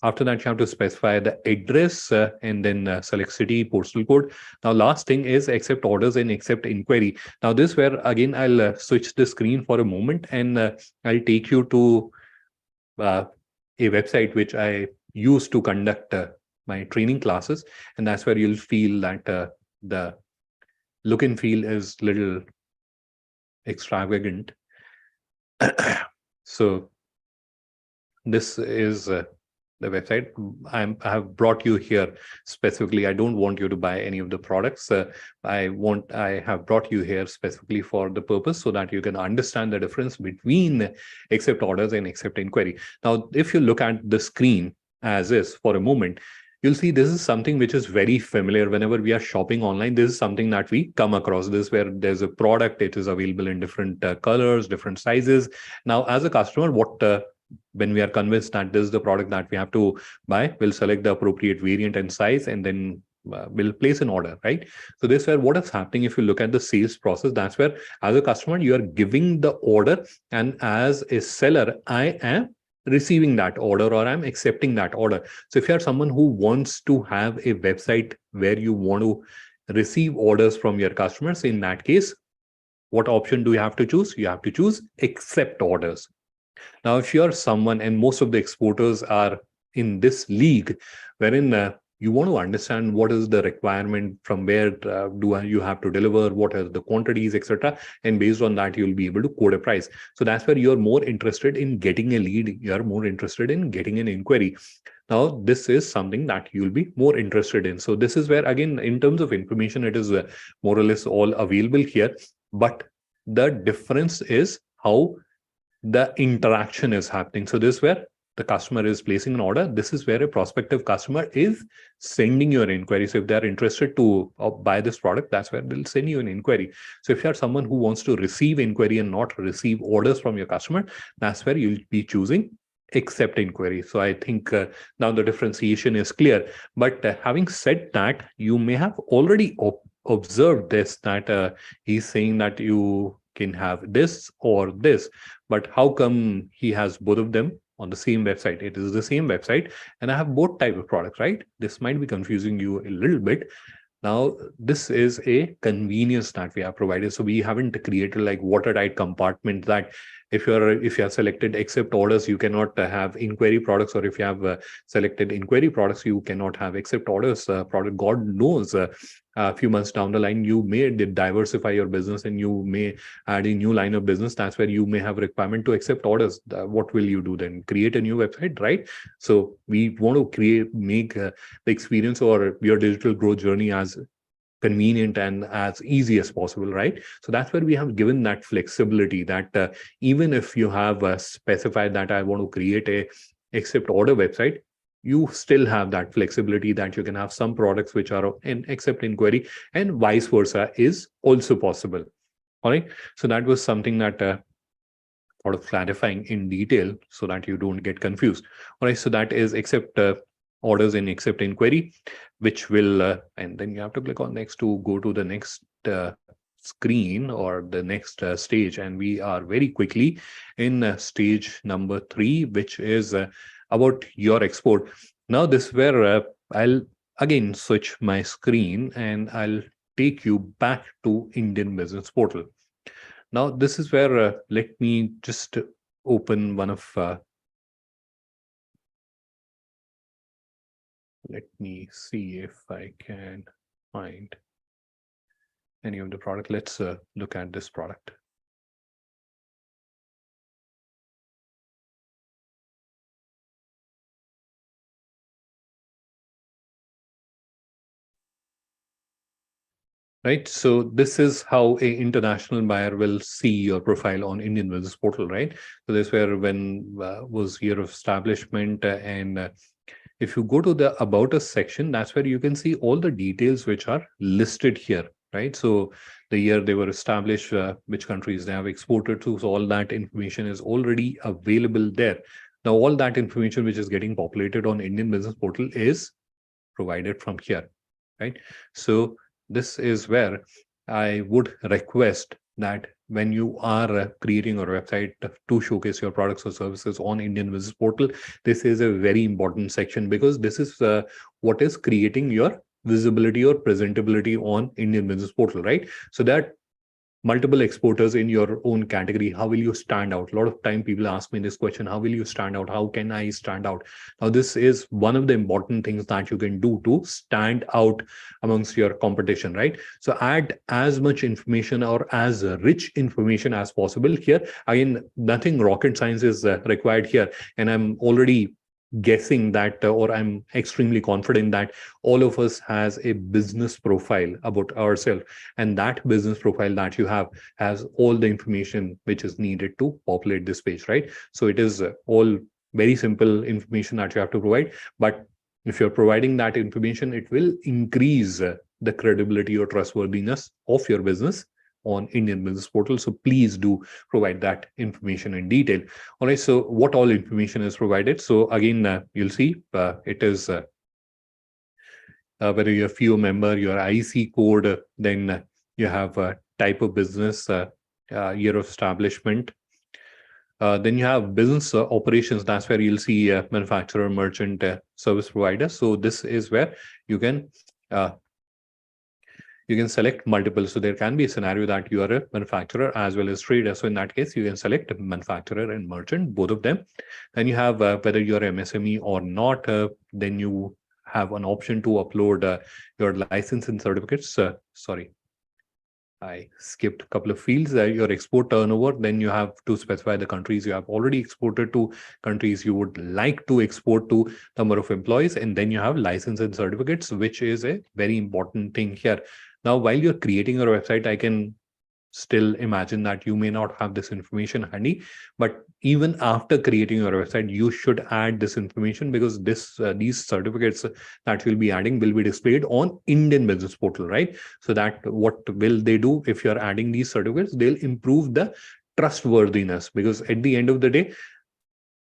After that, you have to specify the address and then select city, postal code. Now, last thing is accept orders and accept inquiry. Now, this where again, I'll switch the screen for a moment and I'll take you to a website which I use to conduct my training classes. And that's where you'll feel that the look and feel is little extravagant. So this is the website. I have brought you here specifically. I don't want you to buy any of the products. I have brought you here specifically for the purpose so that you can understand the difference between accept orders and accept inquiry. Now, if you look at the screen as is for a moment, you'll see this is something which is very familiar. Whenever we are shopping online, this is something that we come across. This is where there's a product, it is available in different colors, different sizes. Now, as a customer, when we are convinced that this is the product that we have to buy, we'll select the appropriate variant and size, and then we'll place an order, right? So this is where what is happening. If you look at the sales process, that's where as a customer, you are giving the order, and as a seller, I am receiving that order or I'm accepting that order. So if you are someone who wants to have a website where you want to receive orders from your customers, in that case, what option do you have to choose? You have to choose accept orders. Now, if you're someone, and most of the exporters are in this league, wherein you want to understand what is the requirement, from where do you have to deliver, what are the quantities, etc. And based on that, you'll be able to quote a price. So that's where you're more interested in getting a lead. You're more interested in getting an inquiry. Now, this is something that you'll be more interested in. So this is where, again, in terms of information, it is more or less all available here. But the difference is how the interaction is happening. So this is where the customer is placing an order. This is where a prospective customer is sending you an inquiry. So if they're interested to buy this product, that's where they'll send you an inquiry. So if you're someone who wants to receive inquiry and not receive orders from your customer, that's where you'll be choosing accept inquiry. So I think now the differentiation is clear. But having said that, you may have already observed this, that he's saying that you can have this or this, but how come he has both of them on the same website? It is the same website and I have both type of products, right? This might be confusing you a little bit. Now, this is a convenience that we have provided. So we haven't created like watertight compartment that if you have selected accept orders, you cannot have inquiry products, or if you have selected inquiry products, you cannot have accept orders product. God knows a few months down the line, you may diversify your business and you may add a new line of business. That's where you may have requirement to accept orders. What will you do then? Create a new website, right? So we want to make the experience or your digital growth journey as convenient and as easy as possible, right? So that's where we have given that flexibility that even if you have specified that I want to create a accept order website, you still have that flexibility that you can have some products which are in accept inquiry, and vice versa is also possible. All right. So that was something that sort of clarifying in detail so that you don't get confused. All right. So that is accept orders in accept inquiry, which will, and then you have to click on next to go to the next screen or the next stage. And we are very quickly in stage number 3, which is about your export. Now, this is where I'll again switch my screen and I'll take you back to Indian Business Portal. Now, this is where let me just open one of let me see if I can find any of the product. Let's look at this product. Right. So this is how a international buyer will see your profile on Indian Business Portal, right? So this where when was year of establishment and if you go to the About Us section, that's where you can see all the details which are listed here, right? So the year they were established, which countries they have exported to, so all that information is already available there. Now, all that information which is getting populated on Indian Business Portal is provided from here, right? So this is where I would request that when you are creating a website to showcase your products or services on Indian Business Portal, this is a very important section because this is what is creating your visibility or presentability on Indian Business Portal, right? So that multiple exporters in your own category, how will you stand out? A lot of time people ask me this question, how will you stand out? How can I stand out? Now, this is one of the important things that you can do to stand out amongst your competition, right? So add as much information or as rich information as possible here. Again, nothing rocket science is required here. And I'm already guessing that or I'm extremely confident that all of us has a business profile about ourselves, and that business profile that you have has all the information which is needed to populate this page, right? So it is all very simple information that you have to provide, but if you're providing that information, it will increase the credibility or trustworthiness of your business on Indian Business Portal. So please do provide that information in detail. All right. So what all information is provided? So again, you'll see it is whether you're a FIEO member, your IC code, then you have type of business, year of establishment. Then you have business operations. That's where you'll see manufacturer, merchant, service provider. So this is where you can select multiple. So there can be a scenario that you are a manufacturer as well as trader. So in that case, you can select manufacturer and merchant, both of them. Then you have whether you're MSME or not. Then you have an option to upload your license and certificates. Sorry, I skipped a couple of fields. Your export turnover, then you have to specify the countries you have already exported to, countries you would like to export to, number of employees, and then you have license and certificates, which is a very important thing here. Now, while you're creating your website, I can still imagine that you may not have this information handy, but even after creating your website, you should add this information because these certificates that you'll be adding will be displayed on Indian Business Portal, right? So that what will they do if you're adding these certificates? They'll improve the trustworthiness, because at the end of the day,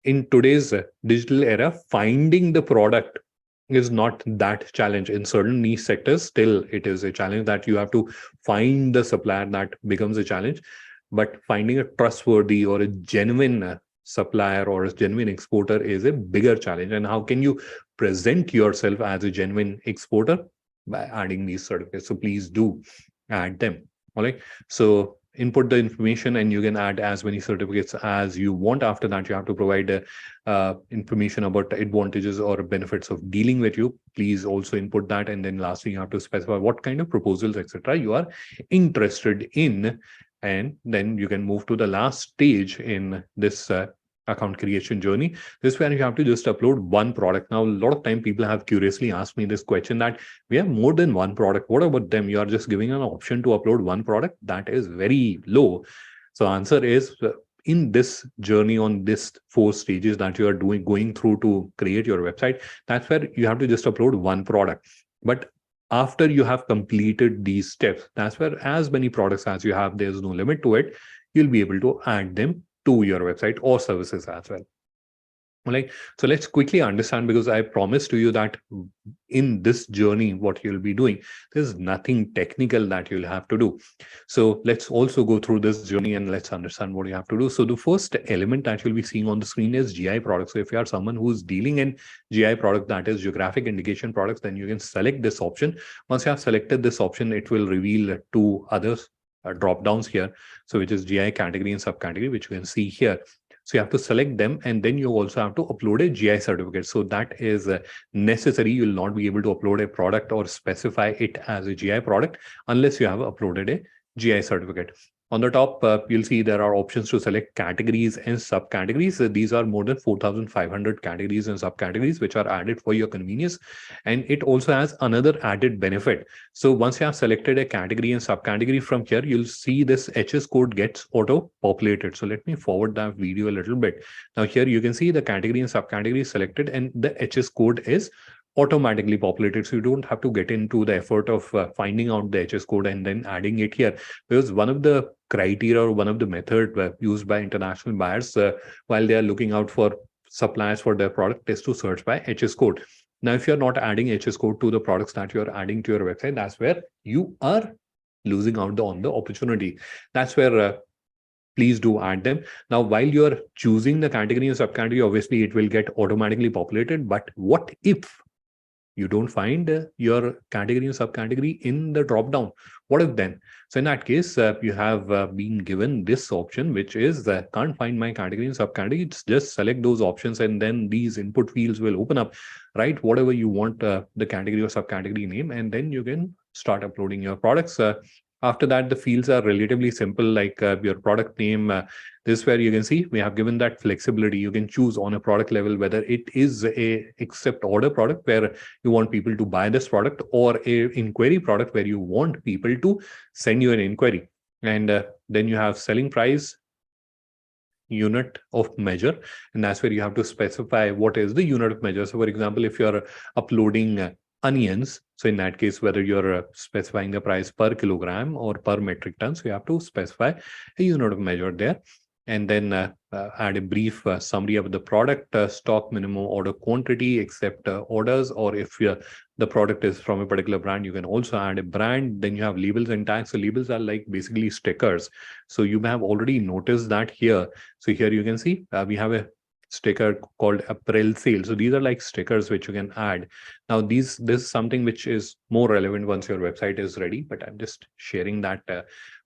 in today's digital era, finding the product is not that challenge. In certain niche sectors, still it is a challenge that you have to find the supplier, that becomes a challenge. But finding a trustworthy or a genuine supplier or a genuine exporter is a bigger challenge. And how can you present yourself as a genuine exporter? By adding these certificates. So please do add them. All right. So input the information and you can add as many certificates as you want. After that, you have to provide information about advantages or benefits of dealing with you. Please also input that. And then lastly, you have to specify what kind of proposals, etc. you are interested in. And then you can move to the last stage in this account creation journey. This is where you have to just upload one product. Now, a lot of time people have curiously asked me this question that we have more than one product. What about them? You are just giving an option to upload one product. That is very low. So answer is in this journey, on this 4 stages that you are going through to create your website, that's where you have to just upload one product. But after you have completed these steps, that's where as many products as you have, there's no limit to it, you'll be able to add them to your website or services as well. Like, so let's quickly understand, because I promised to you that in this journey, what you'll be doing, there's nothing technical that you'll have to do. So let's also go through this journey and let's understand what you have to do. So the first element that you'll be seeing on the screen is GI products. So if you are someone who's dealing in GI product, that is geographic indication products, then you can select this option. Once you have selected this option, it will reveal 2 others drop downs here. So which is GI category and subcategory, which you can see here. So you have to select them, and then you also have to upload a GI certificate. So that is necessary. You will not be able to upload a product or specify it as a GI product unless you have uploaded a GI certificate. On the top, you'll see there are options to select categories and subcategories. These are more than 4,500 categories and subcategories which are added for your convenience. And it also has another added benefit. So once you have selected a category and subcategory, from here, you'll see this HS code gets auto-populated. So let me forward that video a little bit. Now here you can see the category and subcategory selected, and the HS code is automatically populated. So you don't have to get into the effort of finding out the HS code and then adding it here, because one of the criteria or one of the method used by international buyers while they are looking out for suppliers for their product is to search by HS code. Now, if you're not adding HS code to the products that you're adding to your website, that's where you are losing out on the opportunity. That's where please do add them. Now, while you're choosing the category and subcategory, obviously it will get automatically populated. But what if you don't find your category and subcategory in the drop down? What if then? So in that case, you have been given this option, which is can't find my category and subcategory. It's just select those options, and then these input fields will open up, right? Whatever you want the category or subcategory name, and then you can start uploading your products. After that, the fields are relatively simple, like your product name. This is where you can see we have given that flexibility. You can choose on a product level whether it is a accept order product where you want people to buy this product, or a inquiry product where you want people to send you an inquiry. And then you have selling price, unit of measure, and that's where you have to specify what is the unit of measure. So for example, if you're uploading onions, so in that case, whether you're specifying the price per kilogram or per metric ton, so you have to specify a unit of measure there. And then add a brief summary of the product, stock, minimum order quantity, accept orders, or if the product is from a particular brand, you can also add a brand. Then you have labels and tags. So labels are like basically stickers. So you may have already noticed that here. So here you can see we have a sticker called apparel sale. So these are like stickers which you can add. Now this is something which is more relevant once your website is ready, but I'm just sharing that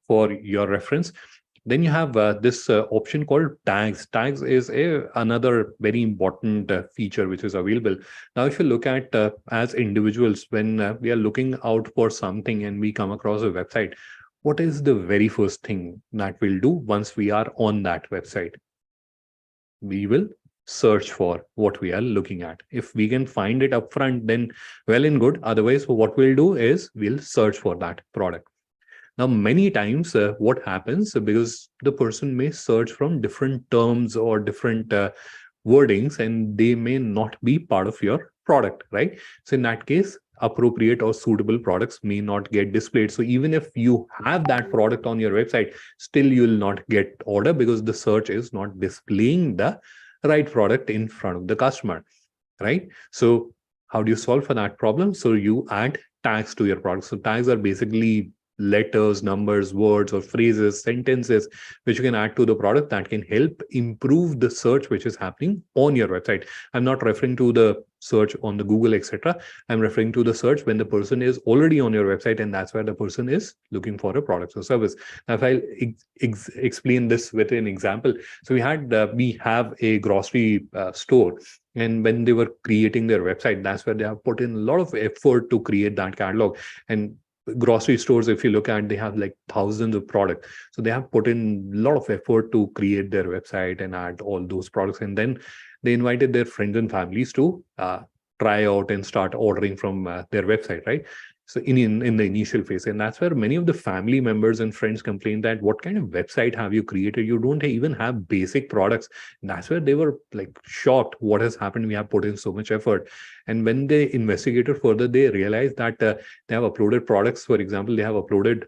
for your reference. Then you have this option called tags. Tags is another very important feature which is available. Now, if you look at as individuals, when we are looking out for something and we come across a website, what is the very first thing that we'll do once we are on that website? We will search for what we are looking at. If we can find it upfront, then well and good. Otherwise, what we'll do is we'll search for that product. Now, many times what happens, because the person may search from different terms or different wordings, and they may not be part of your product, right? So in that case, appropriate or suitable products may not get displayed. So even if you have that product on your website, still you will not get order because the search is not displaying the right product in front of the customer, right? So how do you solve for that problem? So you add tags to your product. So tags are basically letters, numbers, words, or phrases, sentences, which you can add to the product that can help improve the search which is happening on your website. I'm not referring to the search on the Google, etc. I'm referring to the search when the person is already on your website, and that's where the person is looking for a product or service. Now, if I'll explain this with an example. So we have a grocery store, and when they were creating their website, that's where they have put in a lot of effort to create that catalog. And grocery stores, if you look at, they have like thousands of products. So they have put in a lot of effort to create their website and add all those products. And then they invited their friends and families to try out and start ordering from their website, right? So in the initial phase, and that's where many of the family members and friends complain that what kind of website have you created? You don't even have basic products. And that's where they were like shocked. What has happened? We have put in so much effort, and when they investigated further, they realized that they have uploaded products. For example, they have uploaded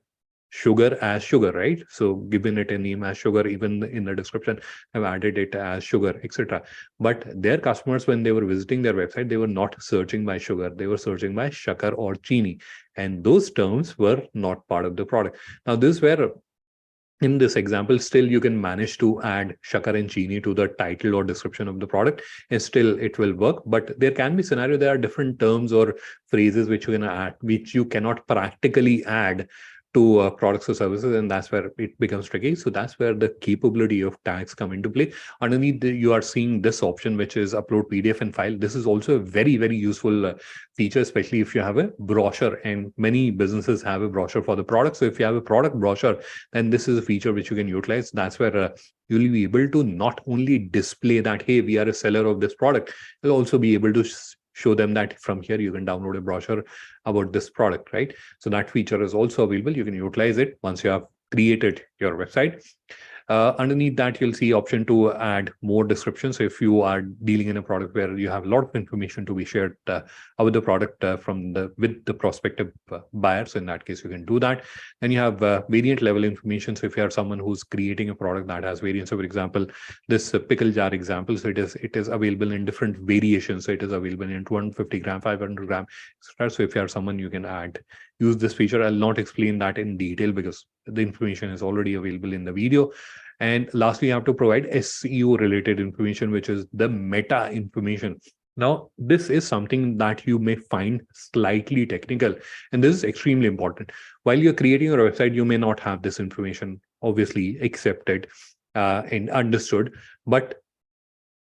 sugar as sugar, right? So given it a name as sugar, even in the description, have added it as sugar, etc. But their customers, when they were visiting their website, they were not searching by sugar, they were searching by shakar or chini, and those terms were not part of the product. Now, this is where in this example, still you can manage to add shakar and chini to the title or description of the product, and still it will work. But there can be scenario, there are different terms or phrases which you can add, which you cannot practically add to products or services, and that's where it becomes tricky. So that's where the capability of tags come into play. Underneath, you are seeing this option, which is upload PDF and file. This is also a very, very useful feature, especially if you have a brochure, and many businesses have a brochure for the product. So if you have a product brochure, then this is a feature which you can utilize. That's where you'll be able to not only display that, hey, we are a seller of this product, you'll also be able to show them that from here you can download a brochure about this product, right? So that feature is also available. You can utilize it once you have created your website. Underneath that, you'll see option to add more descriptions. So if you are dealing in a product where you have a lot of information to be shared about the product with the prospective buyer, so in that case, you can do that. Then you have variant level information. So if you are someone who's creating a product that has variants, so for example, this pickle jar example, so it is available in different variations. So it is available in 250 gram, 500 gram, etc. So if you are someone, you can use this feature. I'll not explain that in detail because the information is already available in the video. And lastly, you have to provide SEO related information, which is the meta information. Now, this is something that you may find slightly technical, and this is extremely important. While you're creating your website, you may not have this information obviously accepted and understood. But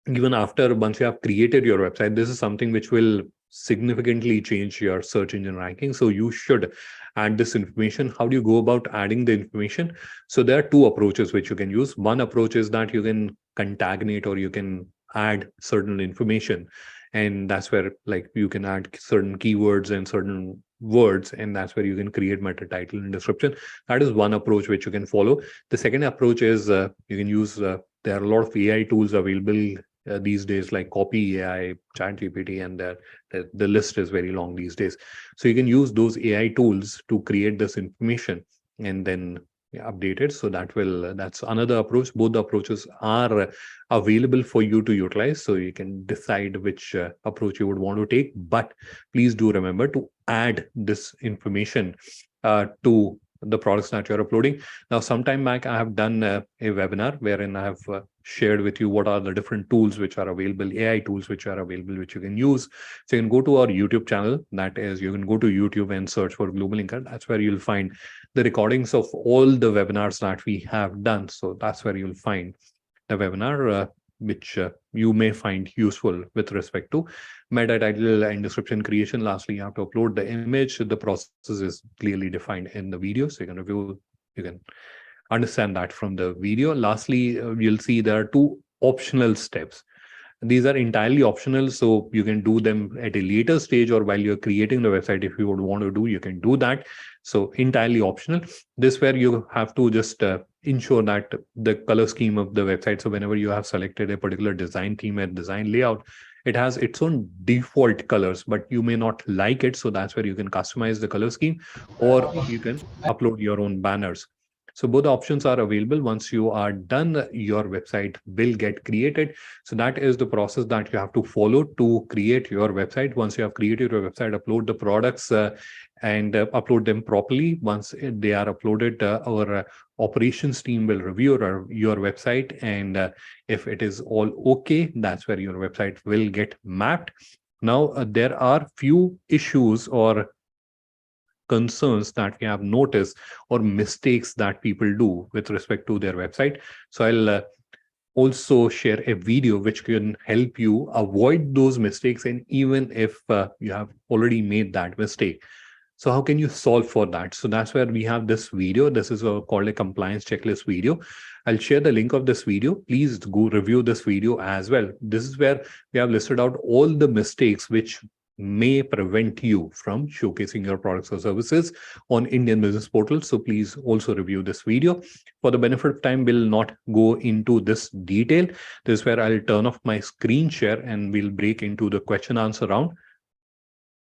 even after, once you have created your website, this is something which will significantly change your search engine ranking. So you should add this information. How do you go about adding the information? So there are two approaches which you can use. One approach is that you can concatenate, or you can add certain information, and that's where like you can add certain keywords and certain words, and that's where you can create meta title and description. That is one approach which you can follow. The second approach is you can use there are a lot of AI tools available these days, like Copy AI, ChatGPT, and the list is very long these days. So you can use those AI tools to create this information and then update it. So that's another approach. Both the approaches are available for you to utilize. So you can decide which approach you would want to take. But please do remember to add this information to the products that you're uploading. Now, sometime back, I have done a webinar wherein I have shared with you what are the different tools which are available, AI tools which are available, which you can use. So you can go to our YouTube channel. That is, you can go to YouTube and search for GlobalLinker. That's where you'll find the recordings of all the webinars that we have done. So that's where you'll find the webinar which you may find useful with respect to meta title and description creation. Lastly, you have to upload the image. The process is clearly defined in the video, so you can review, you can understand that from the video. Lastly, you'll see there are two optional steps. These are entirely optional, so you can do them at a later stage, or while you're creating the website, if you would want to do, you can do that. So entirely optional. This where you have to just ensure that the color scheme of the website. So whenever you have selected a particular design theme and design layout, it has its own default colors, but you may not like it. So that's where you can customize the color scheme, or you can upload your own banners. So both options are available. Once you are done, your website will get created. So that is the process that you have to follow to create your website. Once you have created your website, upload the products and upload them properly. Once they are uploaded, our operations team will review your website. And if it is all okay, that's where your website will get mapped. Now, there are few issues or concerns that we have noticed, or mistakes that people do with respect to their website. So I'll also share a video which can help you avoid those mistakes, and even if you have already made that mistake. So how can you solve for that? So that's where we have this video. This is called a compliance checklist video. I'll share the link of this video. Please go review this video as well. This is where we have listed out all the mistakes which may prevent you from showcasing your products or services on Indian Business Portal. So please also review this video. For the benefit of time, we'll not go into this detail. This is where I'll turn off my screen share and we'll break into the question answer round.